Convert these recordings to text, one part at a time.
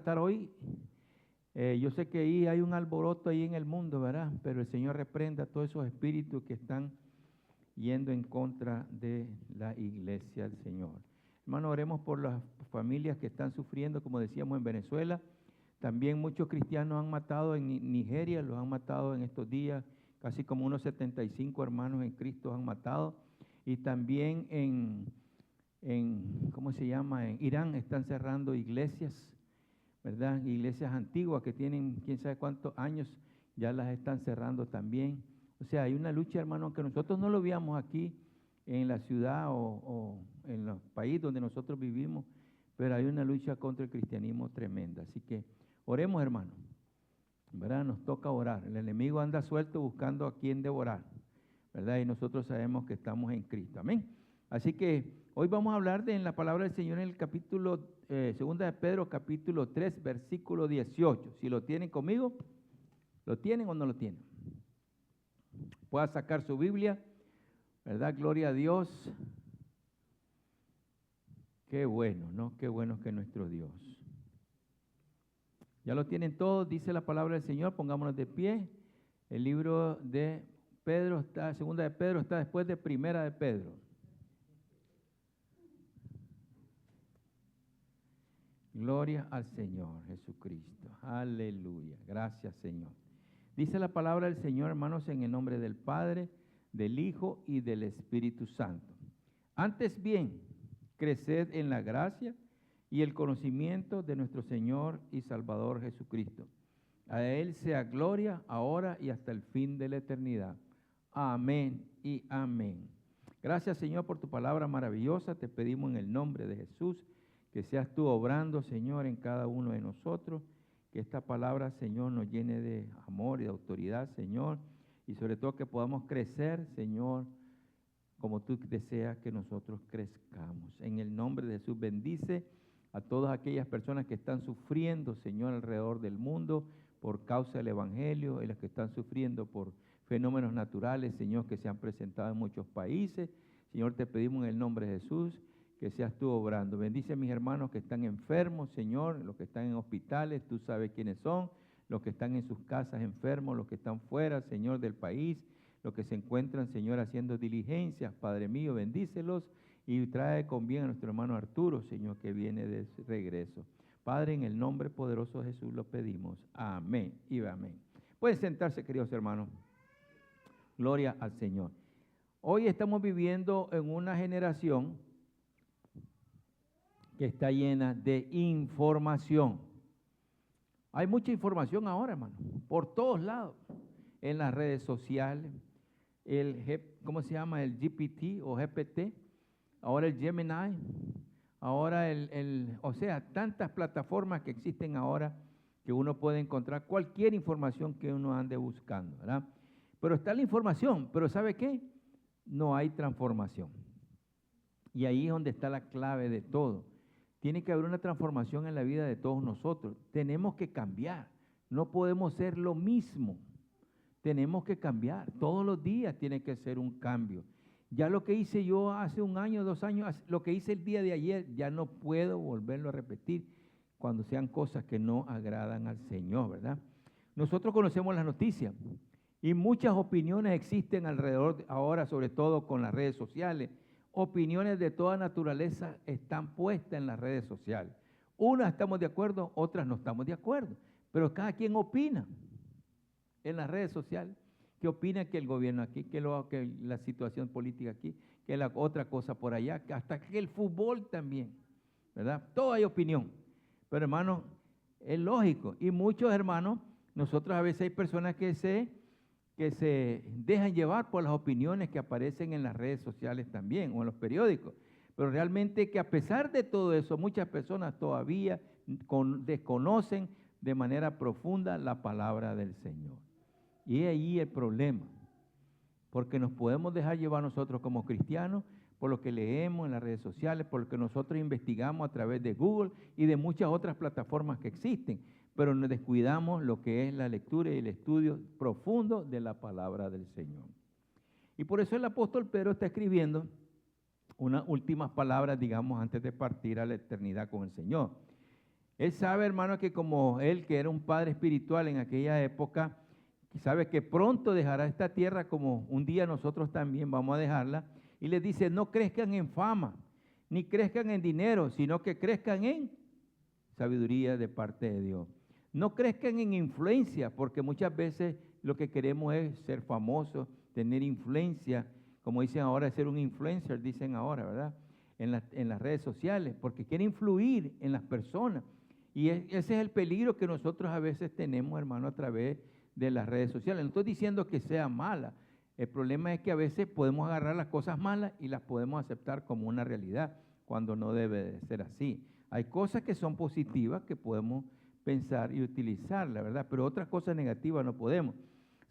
estar hoy. Yo sé que ahí hay un alboroto ahí en el mundo, ¿verdad? Pero el Señor reprenda a todos esos espíritus que están yendo en contra de la iglesia del Señor. Hermano, oremos por las familias que están sufriendo, como decíamos, en Venezuela. También muchos cristianos han matado en Nigeria, los han matado en estos días, casi como unos 75 hermanos en Cristo han matado. Y también ¿cómo se llama? En Irán están cerrando iglesias, ¿verdad? Iglesias antiguas que tienen quién sabe cuántos años, ya las están cerrando también. O sea, hay una lucha, hermano, que nosotros no lo veamos aquí en la ciudad o en los países donde nosotros vivimos, pero hay una lucha contra el cristianismo tremenda. Así que oremos, hermano, ¿verdad? Nos toca orar. El enemigo anda suelto buscando a quién devorar, ¿verdad? Y nosotros sabemos que estamos en Cristo. Amén. Así que hoy vamos a hablar en la palabra del Señor en el capítulo, segunda de Pedro, capítulo 3, versículo 18. Si lo tienen conmigo, ¿lo tienen o no lo tienen? Pueda sacar su Biblia, ¿verdad? Gloria a Dios. Qué bueno, ¿no? Qué bueno que nuestro Dios. Ya lo tienen todos, dice la palabra del Señor, pongámonos de pie. El libro de Pedro está, segunda de Pedro está después de primera de Pedro. Gloria al Señor Jesucristo. Aleluya. Gracias, Señor. Dice la palabra del Señor, hermanos, en el nombre del Padre, del Hijo y del Espíritu Santo. Antes bien, creced en la gracia y el conocimiento de nuestro Señor y Salvador Jesucristo. A Él sea gloria ahora y hasta el fin de la eternidad. Amén y amén. Gracias, Señor, por tu palabra maravillosa. Te pedimos en el nombre de Jesús que seas tú obrando, Señor, en cada uno de nosotros. Que esta palabra, Señor, nos llene de amor y de autoridad, Señor. Y sobre todo que podamos crecer, Señor, como tú deseas que nosotros crezcamos. En el nombre de Jesús, bendice a todas aquellas personas que están sufriendo, Señor, alrededor del mundo por causa del Evangelio, y las que están sufriendo por fenómenos naturales, Señor, que se han presentado en muchos países. Señor, te pedimos en el nombre de Jesús que seas tú obrando. Bendice a mis hermanos que están enfermos, Señor, los que están en hospitales, tú sabes quiénes son, los que están en sus casas enfermos, los que están fuera, Señor, del país, los que se encuentran, Señor, haciendo diligencias. Padre mío, bendícelos y trae con bien a nuestro hermano Arturo, Señor, que viene de regreso. Padre, en el nombre poderoso de Jesús lo pedimos. Amén y amén. Pueden sentarse, queridos hermanos. Gloria al Señor. Hoy estamos viviendo en una generación que está llena de información. Hay mucha información ahora, hermano, por todos lados, en las redes sociales, ¿cómo se llama? El GPT o GPT, ahora el Gemini, ahora o sea, tantas plataformas que existen ahora que uno puede encontrar cualquier información que uno ande buscando, ¿verdad? Pero está la información, pero ¿sabe qué? No hay transformación. Y ahí es donde está la clave de todo. Tiene que haber una transformación en la vida de todos nosotros. Tenemos que cambiar. No podemos ser lo mismo. Tenemos que cambiar. Todos los días tiene que ser un cambio. Ya lo que hice yo hace un año, 2 años, lo que hice el día de ayer, ya no puedo volverlo a repetir cuando sean cosas que no agradan al Señor, ¿verdad? Nosotros conocemos las noticias y muchas opiniones existen alrededor ahora, sobre todo con las redes sociales. Opiniones de toda naturaleza están puestas en las redes sociales. Unas estamos de acuerdo, otras no estamos de acuerdo, pero cada quien opina en las redes sociales. ¿Qué opina que el gobierno aquí, que la situación política aquí, que la otra cosa por allá, hasta que el fútbol también, ¿verdad? Todo hay opinión. Pero hermano, es lógico. Y muchos hermanos, nosotros a veces hay personas que se dejan llevar por las opiniones que aparecen en las redes sociales también, o en los periódicos. Pero realmente que a pesar de todo eso, muchas personas todavía desconocen de manera profunda la palabra del Señor. Y ahí el problema, porque nos podemos dejar llevar nosotros como cristianos por lo que leemos en las redes sociales, por lo que nosotros investigamos a través de Google y de muchas otras plataformas que existen, pero nos descuidamos lo que es la lectura y el estudio profundo de la palabra del Señor. Y por eso el apóstol Pedro está escribiendo unas últimas palabras, digamos, antes de partir a la eternidad con el Señor. Él sabe, hermano, que como él, que era un padre espiritual en aquella época, sabe que pronto dejará esta tierra como un día nosotros también vamos a dejarla. Y les dice, no crezcan en fama, ni crezcan en dinero, sino que crezcan en sabiduría de parte de Dios. No crezcan en influencia, porque muchas veces lo que queremos es ser famosos, tener influencia, como dicen ahora, ser un influencer, dicen ahora, ¿verdad? En las redes sociales, porque quiere influir en las personas. Y ese es el peligro que nosotros a veces tenemos, hermano, a través de las redes sociales. No estoy diciendo que sea mala. El problema es que a veces podemos agarrar las cosas malas y las podemos aceptar como una realidad, cuando no debe de ser así. Hay cosas que son positivas que podemos pensar y utilizar, la verdad, pero otras cosas negativas no podemos.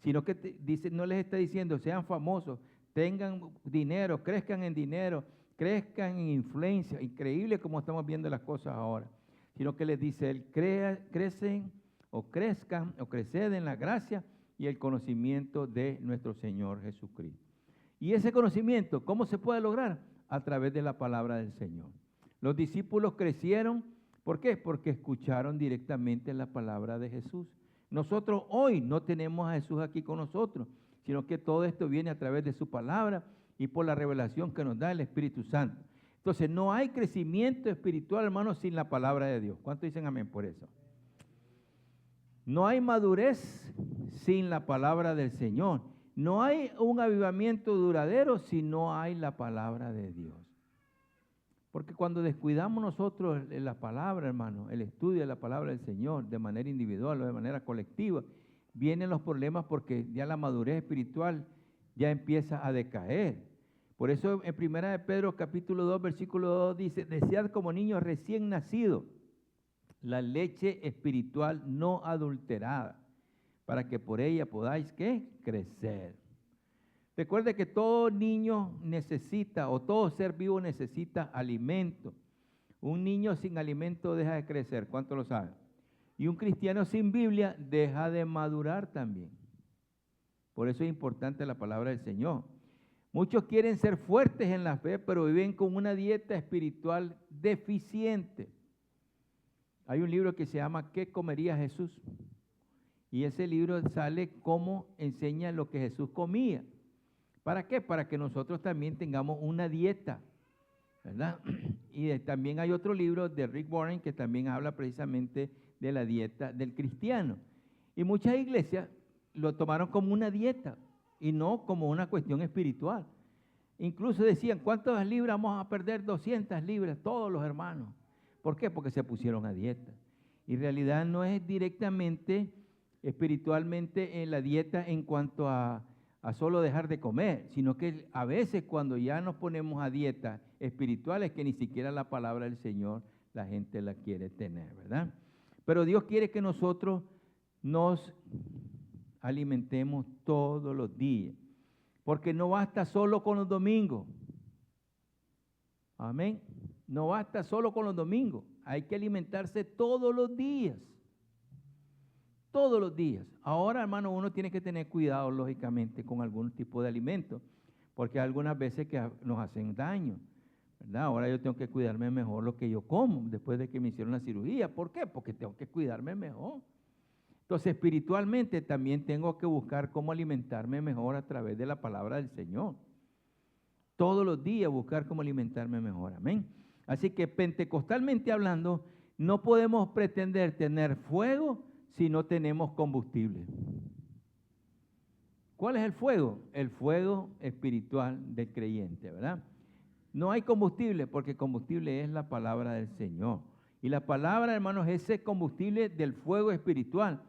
Sino que dice, no les está diciendo, sean famosos, tengan dinero, crezcan en dinero, crezcan en influencia. Increíble como estamos viendo las cosas ahora. Sino que les dice, él crecen o crezcan o creced en la gracia y el conocimiento de nuestro Señor Jesucristo. Y ese conocimiento, ¿cómo se puede lograr? A través de la palabra del Señor. Los discípulos crecieron, ¿por qué? Porque escucharon directamente la palabra de Jesús. Nosotros hoy no tenemos a Jesús aquí con nosotros, sino que todo esto viene a través de su palabra y por la revelación que nos da el Espíritu Santo. Entonces, no hay crecimiento espiritual, hermanos, sin la palabra de Dios. ¿Cuántos dicen amén por eso? No hay madurez sin la palabra del Señor. No hay un avivamiento duradero si no hay la palabra de Dios. Porque cuando descuidamos nosotros la palabra, hermano, el estudio de la palabra del Señor de manera individual o de manera colectiva, vienen los problemas porque ya la madurez espiritual ya empieza a decaer. Por eso en 1 de Pedro capítulo 2, versículo 2 dice, desead como niños recién nacidos la leche espiritual no adulterada, para que por ella podáis, ¿qué? Crecer. Recuerde que todo niño necesita, o todo ser vivo necesita alimento. Un niño sin alimento deja de crecer, ¿cuánto lo saben? Y un cristiano sin Biblia deja de madurar también. Por eso es importante la palabra del Señor. Muchos quieren ser fuertes en la fe, pero viven con una dieta espiritual deficiente. Hay un libro que se llama ¿Qué comería Jesús? Y ese libro sale cómo enseña lo que Jesús comía. ¿Para qué? Para que nosotros también tengamos una dieta, ¿verdad? Y también hay otro libro de Rick Warren que también habla precisamente de la dieta del cristiano. Y muchas iglesias lo tomaron como una dieta y no como una cuestión espiritual. Incluso decían, ¿cuántas libras vamos a perder? 200 libras, todos los hermanos. ¿Por qué? Porque se pusieron a dieta. Y en realidad no es directamente, espiritualmente, en la dieta en cuanto a solo dejar de comer, sino que a veces cuando ya nos ponemos a dieta espirituales que ni siquiera la palabra del Señor la gente la quiere tener, ¿verdad? Pero Dios quiere que nosotros nos alimentemos todos los días, porque no basta solo con los domingos. Amén. No basta solo con los domingos, hay que alimentarse todos los días. Todos los días. Ahora, hermano, uno tiene que tener cuidado, lógicamente, con algún tipo de alimento, porque hay algunas veces que nos hacen daño, ¿verdad? Ahora yo tengo que cuidarme mejor lo que yo como después de que me hicieron la cirugía. ¿Por qué? Porque tengo que cuidarme mejor. Entonces, espiritualmente también tengo que buscar cómo alimentarme mejor a través de la palabra del Señor. Todos los días buscar cómo alimentarme mejor. Amén. Así que pentecostalmente hablando, no podemos pretender tener fuego si no tenemos combustible. ¿Cuál es el fuego? El fuego espiritual del creyente, ¿verdad? No hay combustible porque combustible es la palabra del Señor. Y la palabra, hermanos, es ese combustible del fuego espiritual.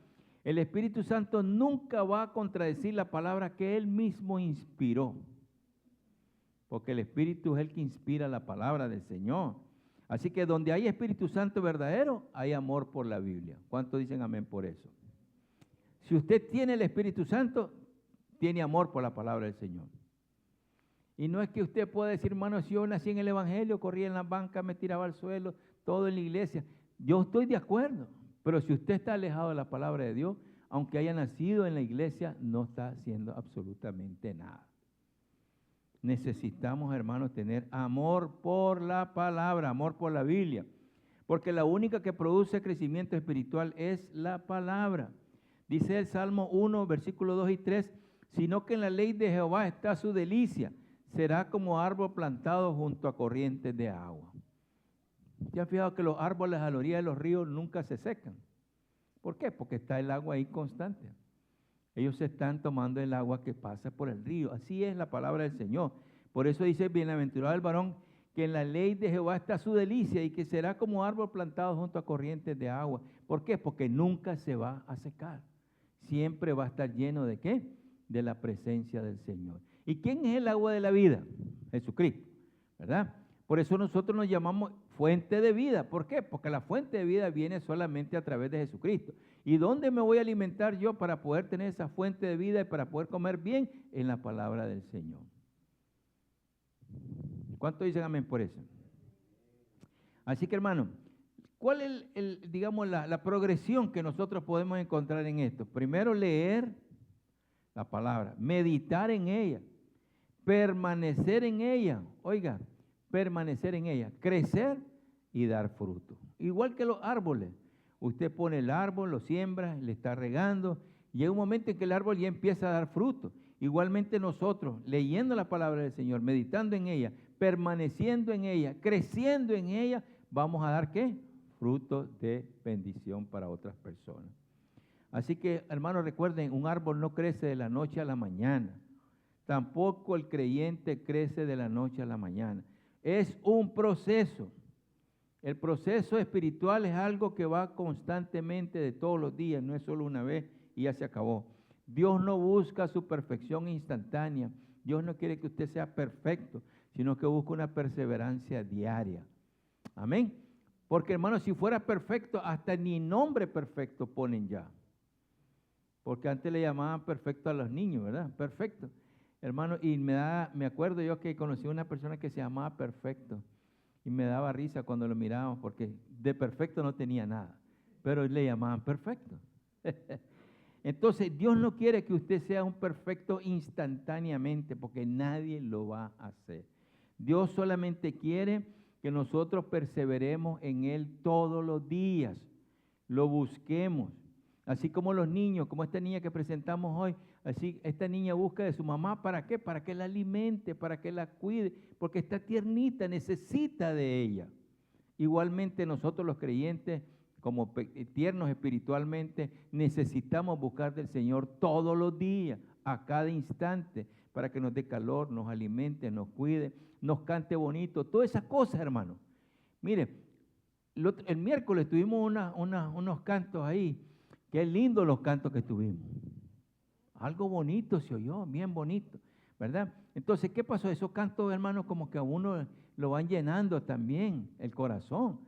El Espíritu Santo nunca va a contradecir la palabra que Él mismo inspiró. Porque el Espíritu es el que inspira la palabra del Señor. Así que donde hay Espíritu Santo verdadero, hay amor por la Biblia. ¿Cuántos dicen amén por eso? Si usted tiene el Espíritu Santo, tiene amor por la palabra del Señor. Y no es que usted pueda decir, hermano, si yo nací en el Evangelio, corría en la banca, me tiraba al suelo, todo en la iglesia. Yo estoy de acuerdo, pero si usted está alejado de la palabra de Dios, aunque haya nacido en la iglesia, no está haciendo absolutamente nada. Necesitamos, hermanos, tener amor por la palabra, amor por la Biblia. porque la única que produce crecimiento espiritual es la palabra. Dice el Salmo 1, versículos 2 y 3, sino que en la ley de Jehová está su delicia, será como árbol plantado junto a corrientes de agua. ¿Se han fijado que los árboles a la orilla de los ríos nunca se secan? ¿Por qué? Porque está el agua ahí constante. Ellos se están tomando el agua que pasa por el río. Así es la palabra del Señor. Por eso dice, bienaventurado el varón, que en la ley de Jehová está su delicia y que será como árbol plantado junto a corrientes de agua. ¿Por qué? Porque nunca se va a secar. Siempre va a estar lleno ¿de qué? De la presencia del Señor. ¿Y quién es el agua de la vida? Jesucristo, ¿verdad? Por eso nosotros nos llamamos fuente de vida. ¿Por qué? Porque la fuente de vida viene solamente a través de Jesucristo. ¿Y dónde me voy a alimentar yo para poder tener esa fuente de vida y para poder comer bien? En la palabra del Señor. ¿Cuánto dicen amén por eso? Así que, hermano, ¿cuál es digamos, la progresión que nosotros podemos encontrar en esto? Primero, leer la palabra, meditar en ella, permanecer en ella. Oiga, permanecer en ella, crecer y dar fruto. Igual que los árboles. Usted pone el árbol, lo siembra, le está regando, y llega un momento en que el árbol ya empieza a dar fruto. Igualmente nosotros, leyendo la palabra del Señor, meditando en ella, permaneciendo en ella, creciendo en ella, vamos a dar ¿qué? Fruto de bendición para otras personas. Así que, hermanos, recuerden, un árbol no crece de la noche a la mañana. Tampoco el creyente crece de la noche a la mañana. Es un proceso. El proceso espiritual es algo que va constantemente de todos los días, no es solo una vez y ya se acabó. Dios no busca su perfección instantánea. Dios no quiere que usted sea perfecto, sino que busca una perseverancia diaria. Amén. Porque, hermano, si fuera perfecto, hasta ni nombre perfecto ponen ya. Porque antes le llamaban perfecto a los niños, ¿verdad? Perfecto. Hermano, y me acuerdo yo que conocí a una persona que se llamaba Perfecto. Y me daba risa cuando lo mirábamos, porque de perfecto no tenía nada. Pero le llamaban perfecto. Entonces, Dios no quiere que usted sea un perfecto instantáneamente, porque nadie lo va a hacer. Dios solamente quiere que nosotros perseveremos en Él todos los días, lo busquemos. Así como los niños, como esta niña que presentamos hoy, así esta niña busca de su mamá, ¿para qué? Para que la alimente, para que la cuide, porque está tiernita, necesita de ella. Igualmente nosotros los creyentes, como tiernos espiritualmente, necesitamos buscar del Señor todos los días, a cada instante, para que nos dé calor, nos alimente, nos cuide, nos cante bonito, todas esas cosas, hermano. Mire, el miércoles tuvimos unos cantos ahí. Qué lindos los cantos que tuvimos. Algo bonito se oyó, bien bonito, ¿verdad? Entonces, ¿qué pasó? Esos cantos, hermanos, como que a uno lo van llenando también el corazón,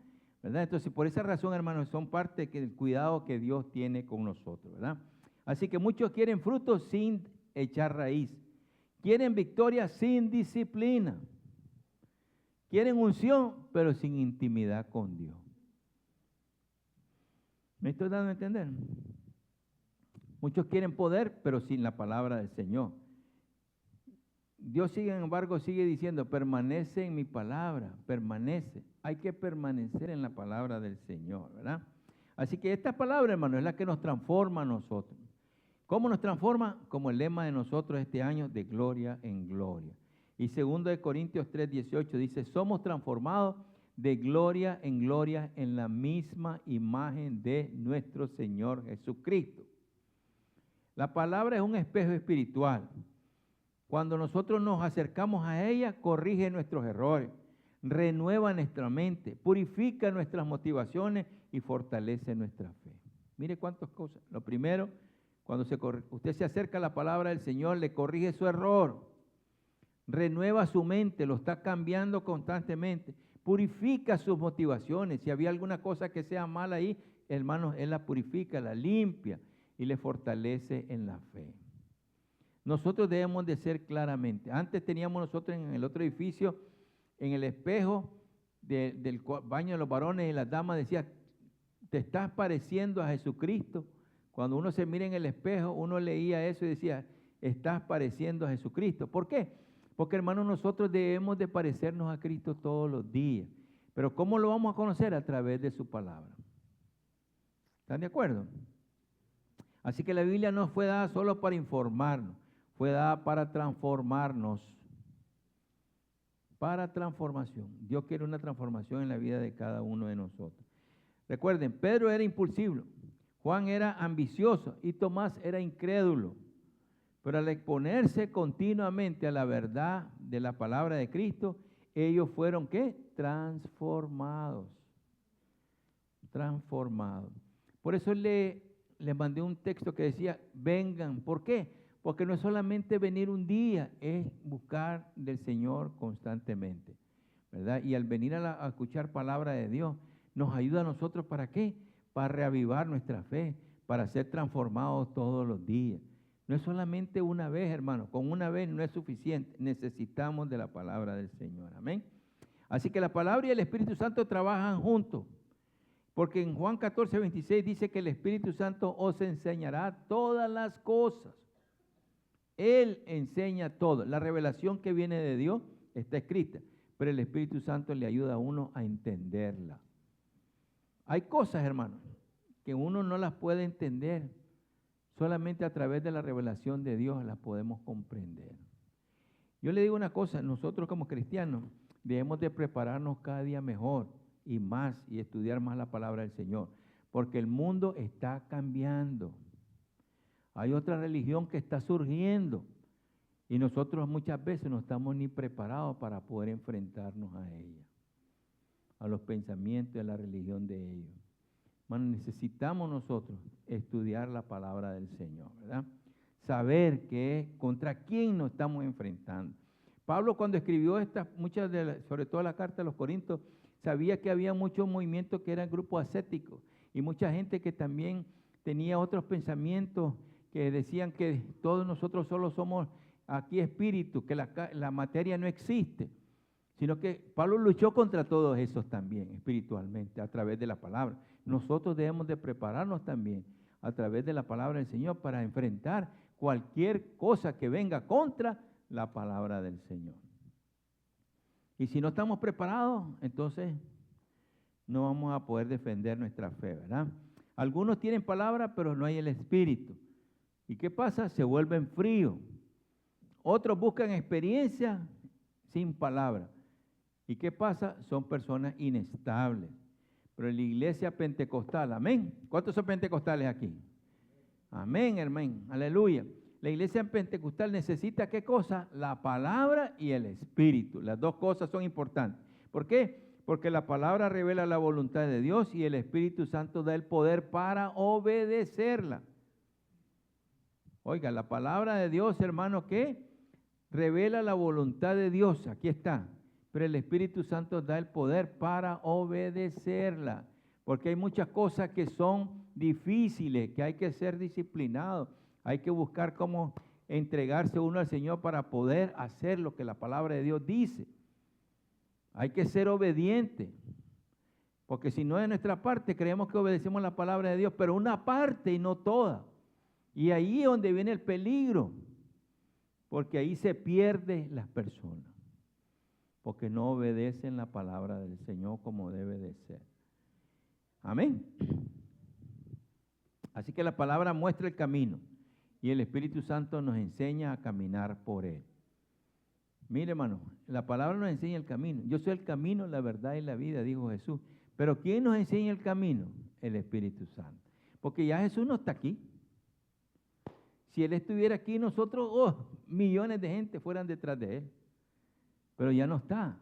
¿verdad? Entonces, por esa razón, hermanos, son parte del cuidado que Dios tiene con nosotros, ¿verdad? Así que muchos quieren frutos sin echar raíz. Quieren victoria sin disciplina. Quieren unción, pero sin intimidad con Dios. ¿Me estoy dando a entender? Muchos quieren poder, pero sin la palabra del Señor. Dios, sin embargo, sigue diciendo, permanece en mi palabra, permanece. Hay que permanecer en la palabra del Señor, ¿verdad? Así que esta palabra, hermano, es la que nos transforma a nosotros. ¿Cómo nos transforma? Como el lema de nosotros este año, de gloria en gloria. Y 2 Corintios 3:18 dice, somos transformados de gloria en la misma imagen de nuestro Señor Jesucristo. La palabra es un espejo espiritual. Cuando nosotros nos acercamos a ella, corrige nuestros errores, renueva nuestra mente, purifica nuestras motivaciones y fortalece nuestra fe. Mire cuántas cosas. Lo primero, cuando usted se acerca a la palabra del Señor, le corrige su error, renueva su mente, lo está cambiando constantemente, purifica sus motivaciones. Si había alguna cosa que sea mala ahí, hermanos, Él la purifica, la limpia y le fortalece en la fe. Nosotros debemos de ser claramente. Antes teníamos nosotros en el otro edificio, en el espejo del baño de los varones y las damas, decía, te estás pareciendo a Jesucristo. Cuando uno se mira en el espejo, uno leía eso y decía, estás pareciendo a Jesucristo. ¿Por qué? Porque, hermanos, nosotros debemos de parecernos a Cristo todos los días. Pero ¿cómo lo vamos a conocer? A través de su palabra. ¿Están de acuerdo? Así que la Biblia no fue dada solo para informarnos, fue dada para transformarnos. Para transformación. Dios quiere una transformación en la vida de cada uno de nosotros. Recuerden, Pedro era impulsivo, Juan era ambicioso y Tomás era incrédulo. Pero al exponerse continuamente a la verdad de la palabra de Cristo, ellos fueron, ¿qué? Transformados. Transformados. Por eso les mandé un texto que decía, vengan. ¿Por qué? Porque no es solamente venir un día, es buscar del Señor constantemente, ¿verdad? Y al venir a escuchar palabra de Dios, nos ayuda a nosotros, ¿para qué? Para reavivar nuestra fe, para ser transformados todos los días. No es solamente una vez, hermano, con una vez no es suficiente, necesitamos de la palabra del Señor, amén. Así que la palabra y el Espíritu Santo trabajan juntos, porque en Juan 14, 26 dice que el Espíritu Santo os enseñará todas las cosas. Él enseña todo. La revelación que viene de Dios está escrita, pero el Espíritu Santo le ayuda a uno a entenderla. Hay cosas, hermanos, que uno no las puede entender. Solamente a través de la revelación de Dios las podemos comprender. Yo le digo una cosa, nosotros como cristianos debemos de prepararnos cada día mejor y más y estudiar más la palabra del Señor, porque el mundo está cambiando. Hay otra religión que está surgiendo y nosotros muchas veces no estamos ni preparados para poder enfrentarnos a ella, a los pensamientos de la religión de ellos. Bueno, necesitamos nosotros estudiar la palabra del Señor, ¿verdad? Saber contra quién nos estamos enfrentando. Pablo cuando escribió sobre todo la carta a los Corintios, sabía que había muchos movimientos que eran grupos ascéticos y mucha gente que también tenía otros pensamientos que decían que todos nosotros solo somos aquí espíritu, que la materia no existe, sino que Pablo luchó contra todos esos también espiritualmente a través de la palabra. Nosotros debemos de prepararnos también a través de la palabra del Señor para enfrentar cualquier cosa que venga contra la palabra del Señor. Y si no estamos preparados, entonces no vamos a poder defender nuestra fe, ¿verdad? Algunos tienen palabra, pero no hay el Espíritu. ¿Y qué pasa? Se vuelven fríos. Otros buscan experiencia sin palabra. ¿Y qué pasa? Son personas inestables. Pero en la iglesia pentecostal, amén. ¿Cuántos son pentecostales aquí? Amén, hermano, aleluya. La iglesia pentecostal necesita ¿qué cosa? La palabra y el Espíritu. Las dos cosas son importantes. ¿Por qué? Porque la palabra revela la voluntad de Dios y el Espíritu Santo da el poder para obedecerla. Oiga, la palabra de Dios, hermano, ¿qué? Revela la voluntad de Dios, aquí está. Pero el Espíritu Santo da el poder para obedecerla. Porque hay muchas cosas que son difíciles, que hay que ser disciplinados. Hay que buscar cómo entregarse uno al Señor para poder hacer lo que la palabra de Dios dice. Hay que ser obediente. Porque si no de nuestra parte, creemos que obedecemos la palabra de Dios, pero una parte y no toda. Y ahí es donde viene el peligro. Porque ahí se pierden las personas. Porque no obedecen la palabra del Señor como debe de ser. Amén. Así que la palabra muestra el camino y el Espíritu Santo nos enseña a caminar por él. Mire, hermano, la palabra nos enseña el camino. Yo soy el camino, la verdad y la vida, dijo Jesús. Pero ¿quién nos enseña el camino? El Espíritu Santo. Porque ya Jesús no está aquí. Si Él estuviera aquí, nosotros, millones de gente fueran detrás de Él. Pero ya no está.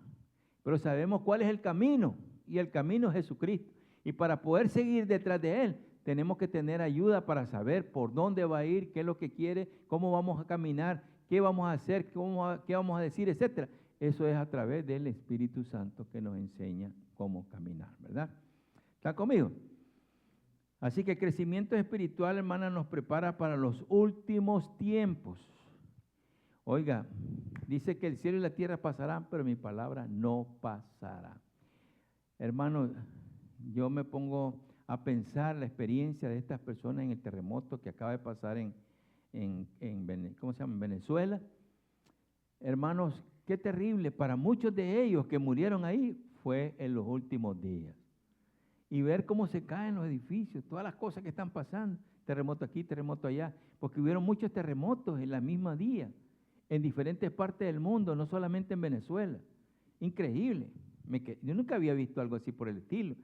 Pero sabemos cuál es el camino. Y el camino es Jesucristo. Y para poder seguir detrás de Él, tenemos que tener ayuda para saber por dónde va a ir, qué es lo que quiere, cómo vamos a caminar, qué vamos a hacer, qué vamos a decir, etc. Eso es a través del Espíritu Santo que nos enseña cómo caminar, ¿verdad? ¿Están conmigo? Así que el crecimiento espiritual, hermana, nos prepara para los últimos tiempos. Oiga, dice que el cielo y la tierra pasarán, pero mi palabra no pasará. Hermano, yo me pongo a pensar la experiencia de estas personas en el terremoto que acaba de pasar en Venezuela. Hermanos, qué terrible. Para muchos de ellos que murieron ahí fue en los últimos días. Y ver cómo se caen los edificios, todas las cosas que están pasando, terremoto aquí, terremoto allá, porque hubieron muchos terremotos en la misma día, en diferentes partes del mundo, no solamente en Venezuela. Increíble. Yo nunca había visto algo así por el estilo,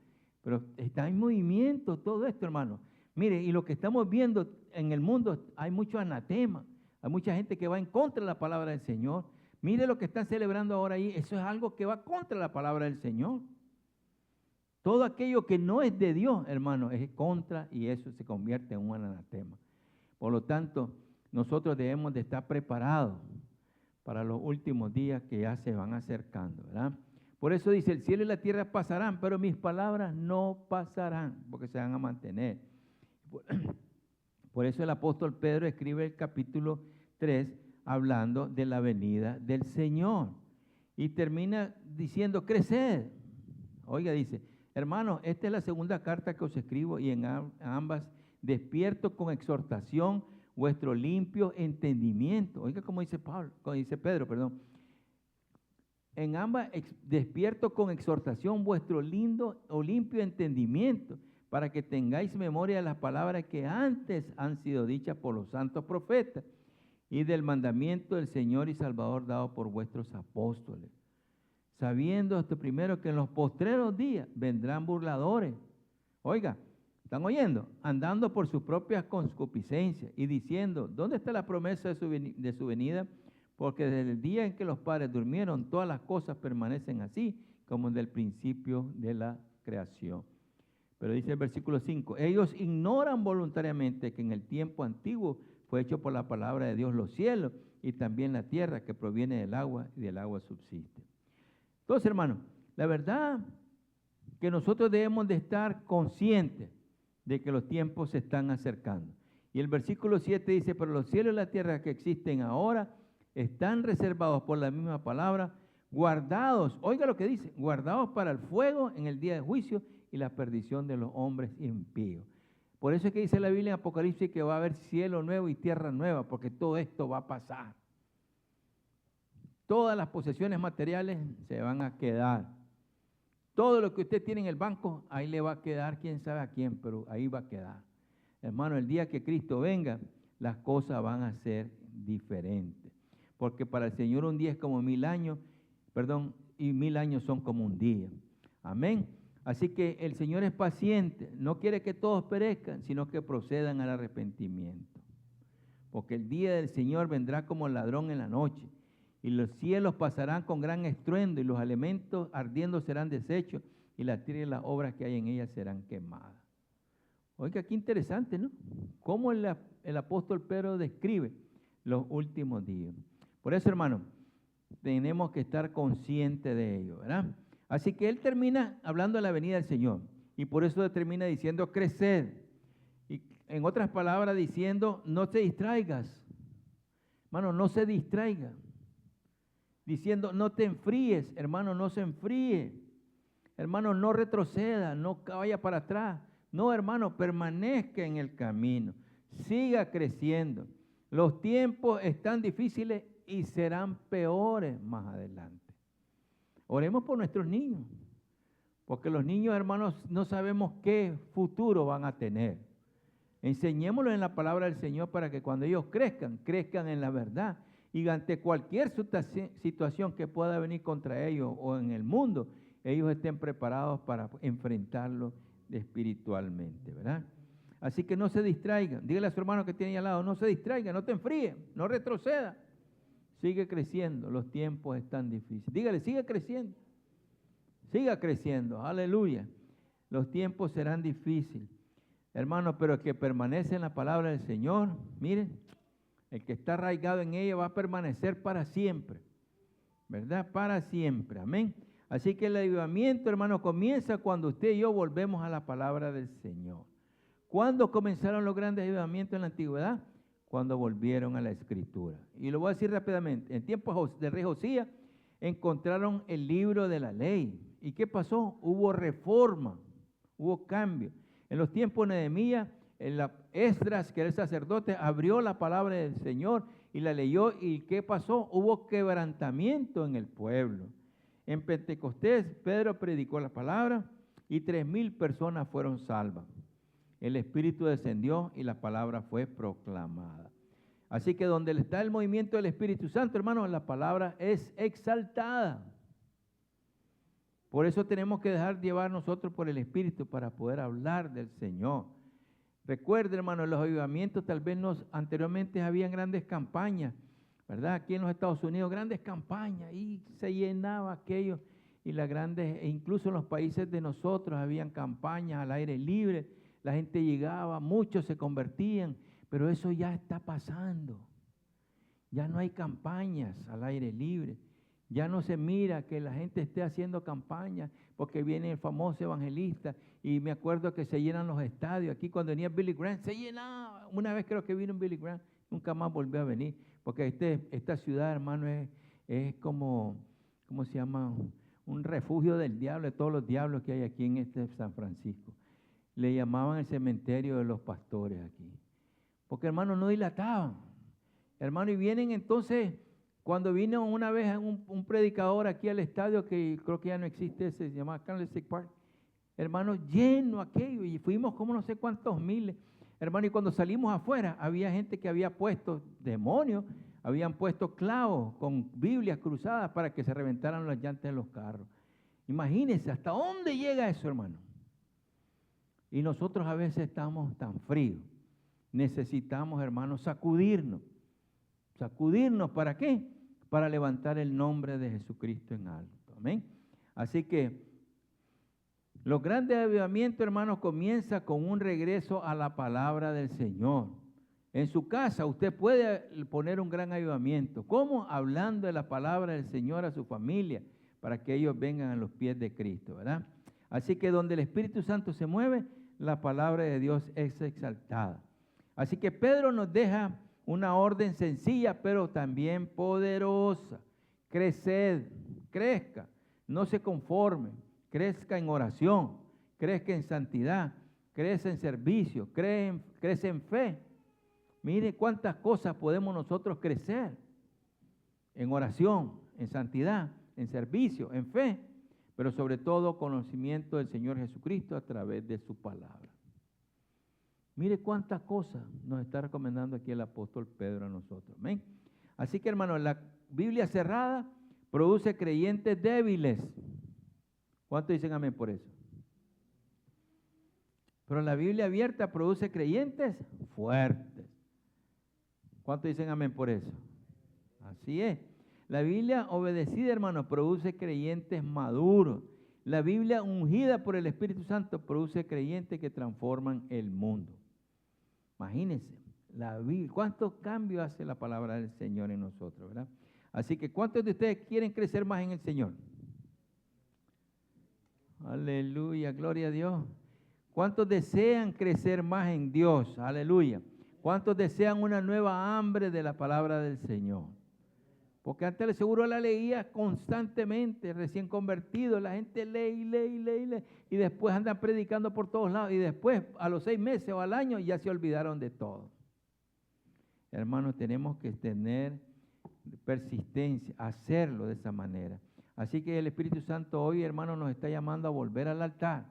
pero está en movimiento todo esto, hermano. Mire, y lo que estamos viendo en el mundo, hay mucho anatema, hay mucha gente que va en contra de la palabra del Señor. Mire lo que están celebrando ahora ahí, eso es algo que va contra la palabra del Señor. Todo aquello que no es de Dios, hermano, es contra y eso se convierte en un anatema. Por lo tanto, nosotros debemos de estar preparados para los últimos días que ya se van acercando, ¿verdad? Por eso dice, el cielo y la tierra pasarán, pero mis palabras no pasarán, porque se van a mantener. Por eso el apóstol Pedro escribe el capítulo 3, hablando de la venida del Señor. Y termina diciendo, creced. Oiga, dice, hermanos, esta es la segunda carta que os escribo y en ambas despierto con exhortación vuestro limpio entendimiento. Oiga, como dice Pedro. En ambas despierto con exhortación vuestro lindo o limpio entendimiento, para que tengáis memoria de las palabras que antes han sido dichas por los santos profetas y del mandamiento del Señor y Salvador dado por vuestros apóstoles. Sabiendo esto primero, que en los postreros días vendrán burladores. Oiga, ¿están oyendo? Andando por sus propias concupiscencias y diciendo, ¿dónde está la promesa de su venida? Porque desde el día en que los padres durmieron, todas las cosas permanecen así, como desde el principio de la creación. Pero dice el versículo 5, ellos ignoran voluntariamente que en el tiempo antiguo fue hecho por la palabra de Dios los cielos y también la tierra que proviene del agua y del agua subsiste. Entonces, hermano, la verdad que nosotros debemos de estar conscientes de que los tiempos se están acercando. Y el versículo 7 dice, pero los cielos y la tierra que existen ahora están reservados por la misma palabra, guardados, oiga lo que dice, guardados para el fuego en el día de juicio y la perdición de los hombres impíos. Por eso es que dice la Biblia en Apocalipsis que va a haber cielo nuevo y tierra nueva, porque todo esto va a pasar. Todas las posesiones materiales se van a quedar. Todo lo que usted tiene en el banco, ahí le va a quedar, quién sabe a quién, pero ahí va a quedar. Hermano, el día que Cristo venga, las cosas van a ser diferentes. Porque para el Señor un día es como 1000 años, y 1000 años son como un día. Amén. Así que el Señor es paciente, no quiere que todos perezcan, sino que procedan al arrepentimiento. Porque el día del Señor vendrá como ladrón en la noche, y los cielos pasarán con gran estruendo, y los elementos ardiendo serán deshechos, y la tierra y las obras que hay en ella serán quemadas. Oiga, qué interesante, ¿no? Cómo el apóstol Pedro describe los últimos días. Por eso, hermano, tenemos que estar conscientes de ello, ¿verdad? Así que él termina hablando de la venida del Señor, y por eso termina diciendo, creced. Y en otras palabras, diciendo, no te distraigas. Hermano, no se distraiga. Diciendo, no te enfríes, hermano, no se enfríe. Hermano, no retroceda, no vaya para atrás. No, hermano, permanezca en el camino. Siga creciendo. Los tiempos están difíciles y serán peores más adelante. Oremos por nuestros niños, porque los niños, hermanos, no sabemos qué futuro van a tener. Enseñémoslos en la palabra del Señor para que cuando ellos crezcan en la verdad. Y ante cualquier situación que pueda venir contra ellos o en el mundo, ellos estén preparados para enfrentarlo espiritualmente, ¿verdad? Así que no se distraigan. Dígale a su hermano que tiene ahí al lado, no se distraiga, no te enfríe, no retroceda. Sigue creciendo, los tiempos están difíciles. Dígale, siga creciendo, aleluya. Los tiempos serán difíciles, hermano, pero el que permanece en la palabra del Señor, miren, el que está arraigado en ella va a permanecer para siempre, ¿verdad? Para siempre, amén. Así que el avivamiento, hermano, comienza cuando usted y yo volvemos a la palabra del Señor. ¿Cuándo comenzaron los grandes avivamientos en la antigüedad? Cuando volvieron a la Escritura. Y lo voy a decir rápidamente. En tiempos del rey Josías encontraron el libro de la ley. ¿Y qué pasó? Hubo reforma, hubo cambio. En los tiempos de Nehemías, Esdras, que era el sacerdote, abrió la palabra del Señor y la leyó. ¿Y qué pasó? Hubo quebrantamiento en el pueblo. En Pentecostés, Pedro predicó la palabra y 3,000 personas fueron salvas. El Espíritu descendió y la palabra fue proclamada. Así que donde está el movimiento del Espíritu Santo, hermanos, la palabra es exaltada. Por eso tenemos que dejar llevar nosotros por el Espíritu para poder hablar del Señor. Recuerden, hermanos, los avivamientos tal vez anteriormente habían grandes campañas, ¿verdad? Aquí en los Estados Unidos, grandes campañas, y se llenaba aquello, y las grandes, e incluso en los países de nosotros habían campañas al aire libre, la gente llegaba, muchos se convertían, pero eso ya está pasando. Ya no hay campañas al aire libre. Ya no se mira que la gente esté haciendo campañas porque viene el famoso evangelista y me acuerdo que se llenan los estadios. Aquí cuando venía Billy Graham se llenaba. Una vez creo que vino Billy Graham, nunca más volvió a venir porque esta ciudad, hermano, es como, ¿cómo se llama? Un refugio del diablo, de todos los diablos que hay aquí en San Francisco. Le llamaban el cementerio de los pastores aquí. Porque, hermano, no dilataban. Hermano, y vienen entonces... Cuando vino una vez un predicador aquí al estadio, que creo que ya no existe ese, se llama Candlestick Park, hermano, lleno aquello, y fuimos como no sé cuántos miles, hermano, y cuando salimos afuera, había gente que había puesto demonios, habían puesto clavos con Biblias cruzadas para que se reventaran las llantas de los carros. Imagínense, ¿hasta dónde llega eso, hermano? Y nosotros a veces estamos tan fríos. Necesitamos, hermanos, sacudirnos. ¿Sacudirnos para qué? Para levantar el nombre de Jesucristo en alto. Amén. Así que los grandes avivamientos, hermanos, comienza con un regreso a la palabra del Señor. En su casa usted puede poner un gran avivamiento. ¿Cómo? Hablando de la palabra del Señor a su familia, para que ellos vengan a los pies de Cristo, ¿verdad? Así que donde el Espíritu Santo se mueve, la palabra de Dios es exaltada. Así que Pedro nos deja una orden sencilla, pero también poderosa. Creced, crezca, no se conforme, crezca en oración, crezca en santidad, crece en servicio, crece en fe. Mire cuántas cosas podemos nosotros crecer en oración, en santidad, en servicio, en fe, pero sobre todo conocimiento del Señor Jesucristo a través de su palabra. Mire cuántas cosas nos está recomendando aquí el apóstol Pedro a nosotros. ¿Amén? Así que, hermanos, la Biblia cerrada produce creyentes débiles. ¿Cuántos dicen amén por eso? Pero la Biblia abierta produce creyentes fuertes. ¿Cuántos dicen amén por eso? Así es. La Biblia obedecida, hermanos, produce creyentes maduros. La Biblia ungida por el Espíritu Santo produce creyentes que transforman el mundo. Imagínense, la Biblia, ¿cuántos cambios hace la palabra del Señor en nosotros, verdad? Así que, ¿cuántos de ustedes quieren crecer más en el Señor? Aleluya, gloria a Dios. ¿Cuántos desean crecer más en Dios? Aleluya. ¿Cuántos desean una nueva hambre de la palabra del Señor? Porque antes seguro la leía constantemente, recién convertido, la gente lee, y después andan predicando por todos lados, y después a los 6 meses o al año ya se olvidaron de todo. Hermanos, tenemos que tener persistencia, hacerlo de esa manera. Así que el Espíritu Santo hoy, hermanos, nos está llamando a volver al altar,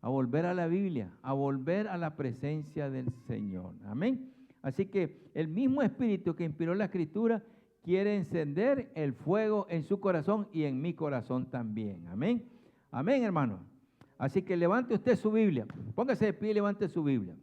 a volver a la Biblia, a volver a la presencia del Señor. Amén. Así que el mismo Espíritu que inspiró la Escritura quiere encender el fuego en su corazón y en mi corazón también. Amén. Amén, hermano. Así que levante usted su Biblia. Póngase de pie y levante su Biblia.